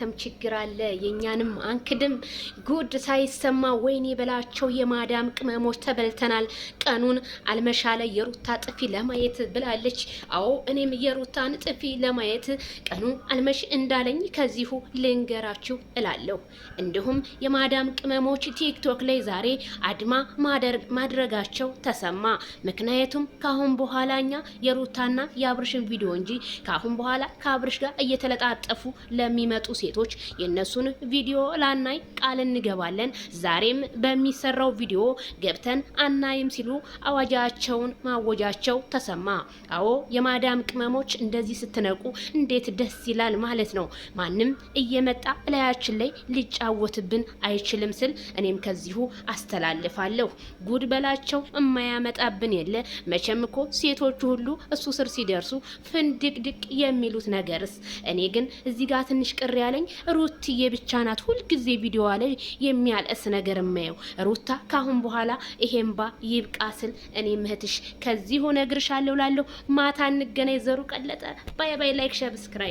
ተም ችግር አለ የኛንም አንክድም ጉድ ሳይሰማ ወይኔ በላቸው የማዳም ቅመሞች ተበልተናል። ቀኑን አልመሻለ የሩታ ጥፊ ለማየት ብላለች። አዎ እኔም የሩታን ጥፊ ለማየት ቀኑ አልመሽ እንዳለኝ ከዚሁ ልንገራችሁ እላለሁ። እንዲሁም የማዳም ቅመሞች ቲክቶክ ላይ ዛሬ አድማ ማድረጋቸው ተሰማ። ምክንያቱም ካሁን በኋላኛ የሩታና የአብርሽን ቪዲዮ እንጂ ካሁን በኋላ ከአብርሽ ጋር እየተለጣጠፉ ለሚመጡ ሴቶች የነሱን ቪዲዮ ላናይ ቃል እንገባለን። ዛሬም በሚሰራው ቪዲዮ ገብተን አናይም ሲሉ አዋጃቸውን ማወጃቸው ተሰማ። አዎ የማዳም ቅመሞች እንደዚህ ስትነቁ እንዴት ደስ ይላል ማለት ነው። ማንም እየመጣ እላያችን ላይ ሊጫወትብን አይችልም ስል እኔም ከዚሁ አስተላልፋለሁ። ጉድ በላቸው የማያመጣብን የለ። መቼም እኮ ሴቶቹ ሁሉ እሱ ስር ሲደርሱ ፍንድቅድቅ የሚሉት ነገርስ። እኔ ግን እዚህ ጋር ትንሽ ቅር ያለኝ ሩትዬ ብቻ ናት ሁልጊዜ ቪዲዮ ላይ የሚያለስ ነገር የማየው። ሩታ ካሁን በኋላ ይሄንባ ይብቃ ስል እኔ ምህትሽ ከዚህ ሆነ እግርሻለሁ ላለሁ። ማታ እንገናኝ። ዘሩ ቀለጠ። ባይ ባይ። ላይክ ሰብስክራይብ